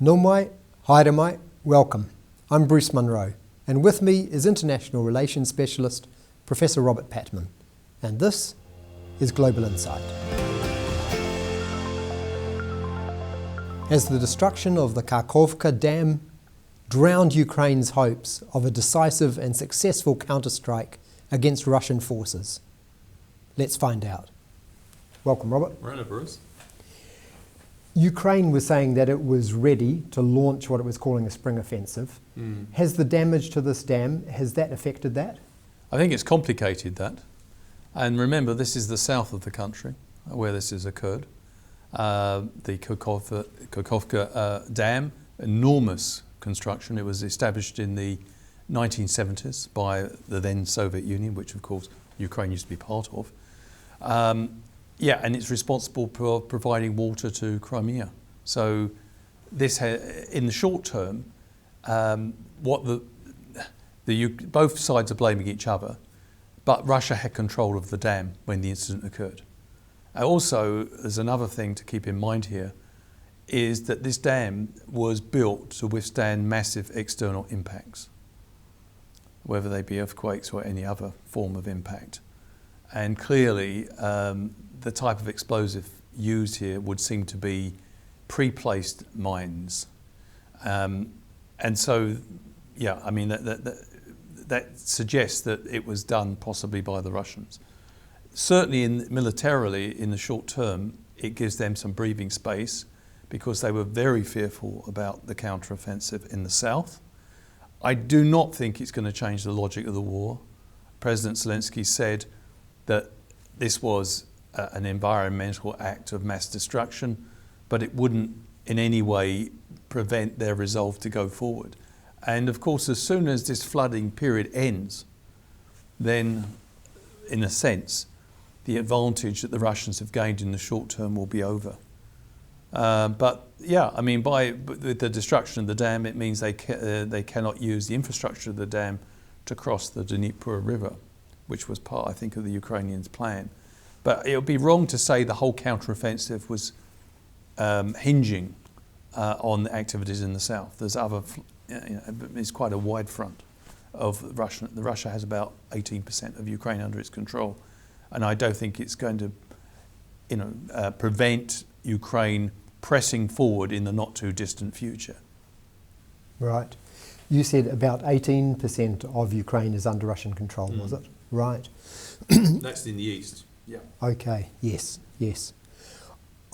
Nō mai, haere mai, welcome. I'm Bruce Munro, and with me is International Relations Specialist Professor Robert Patman, and this is Global Insight. As the destruction of the Kakhovka Dam drowned Ukraine's hopes of a decisive and successful counterstrike against Russian forces. Let's find out. Welcome, Robert. Right, Bruce. Ukraine was saying that it was ready to launch what it was calling a spring offensive. Has the damage to this dam, has that affected that? I think it's complicated that. And remember, this is the south of the country where this has occurred. The Kakhovka Dam, enormous construction. It was established in the 1970s by the then Soviet Union, which of course Ukraine used to be part of. And it's responsible for providing water to Crimea. So this, in the short term, both sides are blaming each other, but Russia had control of the dam when the incident occurred. Also, there's another thing to keep in mind here, is that this dam was built to withstand massive external impacts, whether they be earthquakes or any other form of impact. And clearly, the type of explosive used here would seem to be pre-placed mines. That suggests that it was done possibly by the Russians. Certainly militarily, in the short term, it gives them some breathing space because they were very fearful about the counteroffensive in the south. I do not think it's going to change the logic of the war. President Zelensky said that this was an environmental act of mass destruction, but it wouldn't in any way prevent their resolve to go forward. And of course, as soon as this flooding period ends, then, in a sense, the advantage that the Russians have gained in the short term will be over. With the destruction of the dam, it means they cannot use the infrastructure of the dam to cross the Dnieper River, which was part, I think, of the Ukrainians' plan. But it would be wrong to say the whole counteroffensive was hinging on the activities in the south. There's it's quite a wide front of Russia. Russia has about 18% of Ukraine under its control, and I don't think it's going to, prevent Ukraine pressing forward in the not too distant future. Right. You said about 18% of Ukraine is under Russian control, was it? Right. That's in the east. Yeah. Okay, yes.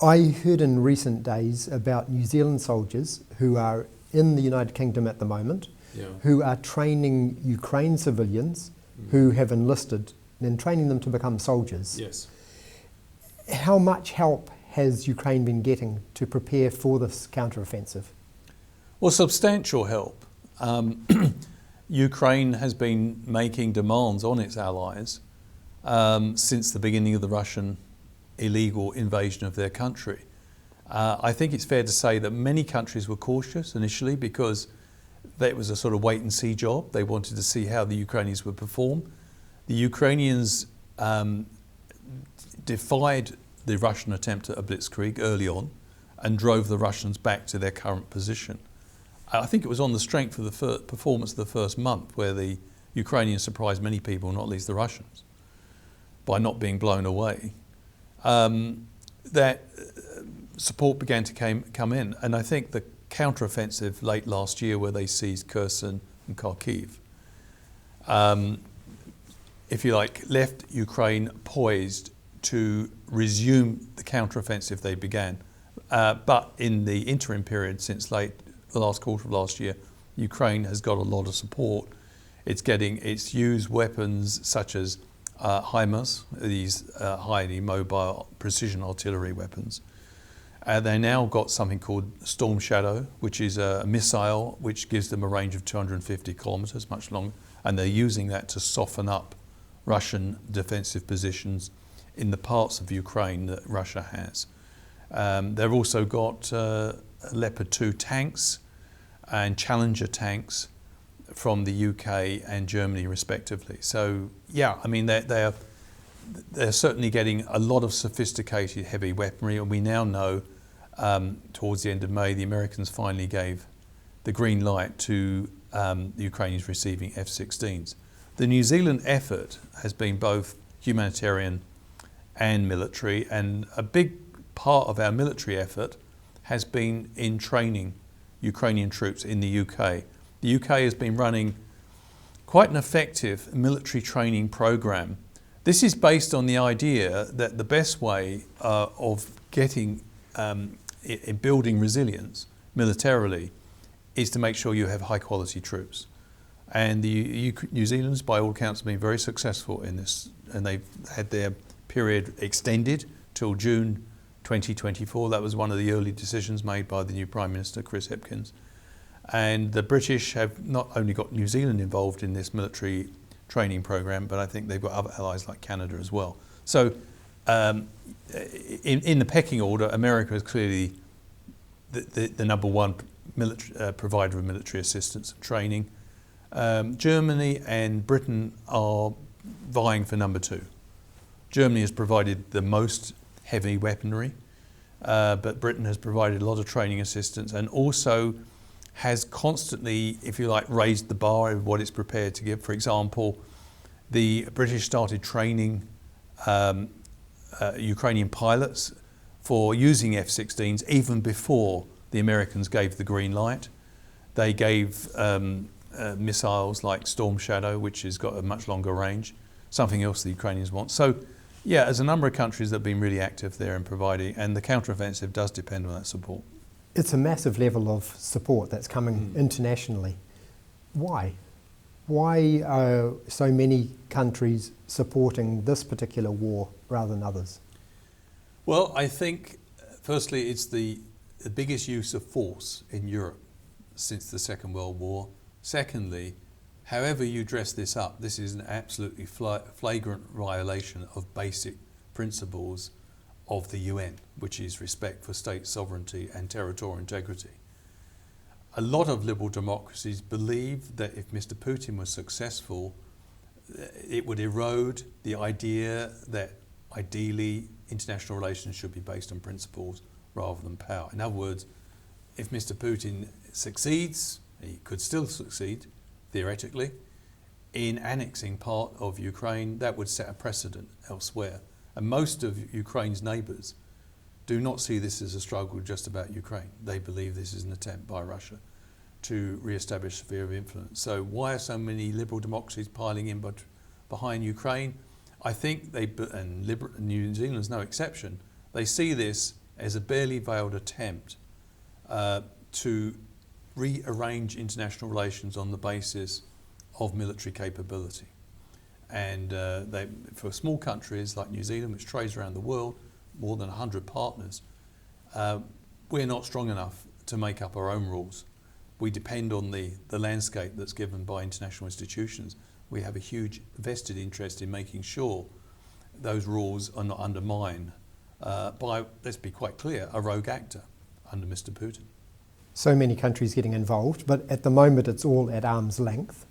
I heard in recent days about New Zealand soldiers who are in the United Kingdom at the moment, who are training Ukraine civilians who have enlisted and training them to become soldiers. Yes. How much help has Ukraine been getting to prepare for this counteroffensive? Well, substantial help. Ukraine has been making demands on its allies since the beginning of the Russian illegal invasion of their country. I think it's fair to say that many countries were cautious initially because it was a sort of wait-and-see job. They wanted to see how the Ukrainians would perform. The Ukrainians defied the Russian attempt at a blitzkrieg early on and drove the Russians back to their current position. I think it was on the strength of the performance of the first month where the Ukrainians surprised many people, not least the Russians, by not being blown away, that support began to come in. And I think the counteroffensive late last year where they seized Kherson and Kharkiv, if you like, left Ukraine poised to resume the counteroffensive they began. But in the interim period since the last quarter of last year, Ukraine has got a lot of support. It's used weapons such as HIMARS, these highly mobile precision artillery weapons. They now got something called Storm Shadow, which is a missile which gives them a range of 250 kilometers, much longer, and they're using that to soften up Russian defensive positions in the parts of Ukraine that Russia has. They've also got Leopard 2 tanks and Challenger tanks from the UK and Germany respectively. So they're certainly getting a lot of sophisticated heavy weaponry, and we now know towards the end of May, the Americans finally gave the green light to the Ukrainians receiving F-16s. The New Zealand effort has been both humanitarian and military, and a big part of our military effort has been in training Ukrainian troops in the UK. The UK has been running quite an effective military training program. This is based on the idea that the best way of getting in building resilience militarily is to make sure you have high quality troops. And the New Zealanders, by all accounts, have been very successful in this, and they've had their period extended till June 2024. That was one of the early decisions made by the new Prime Minister, Chris Hipkins. And the British have not only got New Zealand involved in this military training program, but I think they've got other allies like Canada as well. So in the pecking order, America is clearly the number one provider of military assistance and training. Germany and Britain are vying for number two. Germany has provided the most heavy weaponry, but Britain has provided a lot of training assistance and also has constantly, if you like, raised the bar of what it's prepared to give. For example, the British started training Ukrainian pilots for using F-16s even before the Americans gave the green light. They gave missiles like Storm Shadow, which has got a much longer range, something else the Ukrainians want. So, yeah, there's a number of countries that have been really active there in providing, and the counteroffensive does depend on that support. It's a massive level of support that's coming internationally. Why? Why are so many countries supporting this particular war rather than others? Well, I think, firstly, it's the biggest use of force in Europe since the Second World War. Secondly, however you dress this up, this is an absolutely flagrant violation of basic principles of the UN, which is respect for state sovereignty and territorial integrity. A lot of liberal democracies believe that if Mr. Putin was successful, it would erode the idea that ideally international relations should be based on principles rather than power. In other words, if Mr. Putin succeeds, he could still succeed, theoretically, in annexing part of Ukraine, that would set a precedent elsewhere. And most of Ukraine's neighbours do not see this as a struggle just about Ukraine. They believe this is an attempt by Russia to re-establish a sphere of influence. So why are so many liberal democracies piling in behind Ukraine? I think New Zealand is no exception, they see this as a barely veiled attempt to rearrange international relations on the basis of military capability. And for small countries like New Zealand, which trades around the world, more than 100 partners, we're not strong enough to make up our own rules. We depend on the landscape that's given by international institutions. We have a huge vested interest in making sure those rules are not undermined by, let's be quite clear, a rogue actor under Mr. Putin. So many countries getting involved, but at the moment it's all at arm's length.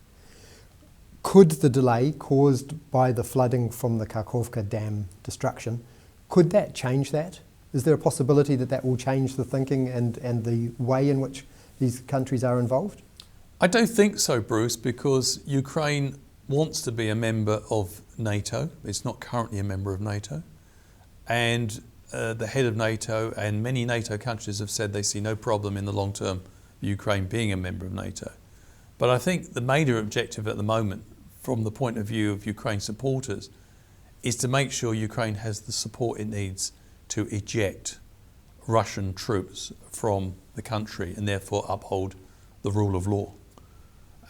Could the delay caused by the flooding from the Kakhovka Dam destruction, could that change that? Is there a possibility that that will change the thinking and the way in which these countries are involved? I don't think so, Bruce, because Ukraine wants to be a member of NATO. It's not currently a member of NATO. And the head of NATO and many NATO countries have said they see no problem in the long term of Ukraine being a member of NATO. But I think the major objective at the moment, from the point of view of Ukraine supporters, is to make sure Ukraine has the support it needs to eject Russian troops from the country and therefore uphold the rule of law.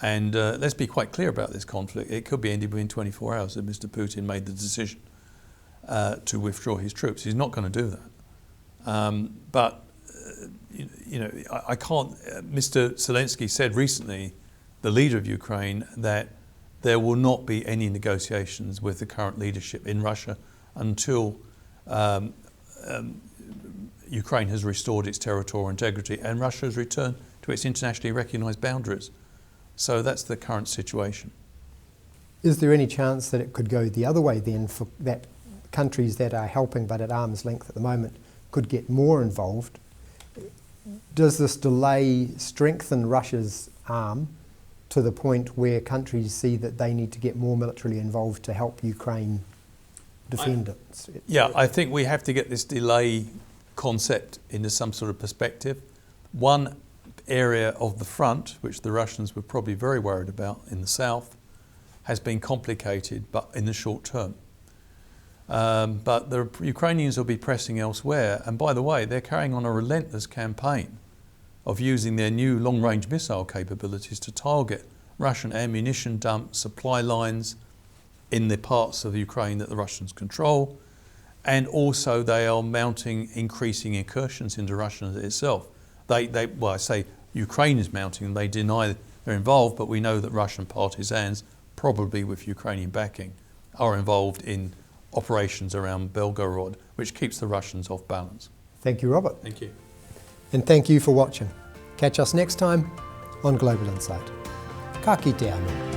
And let's be quite clear about this conflict. It could be ended within 24 hours if Mr. Putin made the decision to withdraw his troops. He's not going to do that. But I can't. Mr. Zelensky said recently, the leader of Ukraine, that there will not be any negotiations with the current leadership in Russia until Ukraine has restored its territorial integrity and Russia has returned to its internationally recognised boundaries. So that's the current situation. Is there any chance that it could go the other way then, for that countries that are helping but at arm's length at the moment could get more involved does this delay strengthen Russia's arm to the point where countries see that they need to get more militarily involved to help Ukraine defend it? Yeah, I think we have to get this delay concept into some sort of perspective. One area of the front, which the Russians were probably very worried about in the south, has been complicated, but in the short term. But the Ukrainians will be pressing elsewhere. And by the way, they're carrying on a relentless campaign of using their new long-range missile capabilities to target Russian ammunition dumps, supply lines in the parts of Ukraine that the Russians control. And also they are mounting increasing incursions into Russia itself. Well, I say Ukraine is mounting them. They deny they're involved, but we know that Russian partisans, probably with Ukrainian backing, are involved in operations around Belgorod, which keeps the Russians off balance. Thank you, Robert. Thank you. And thank you for watching. Catch us next time on Global Insight. Ka kite anō.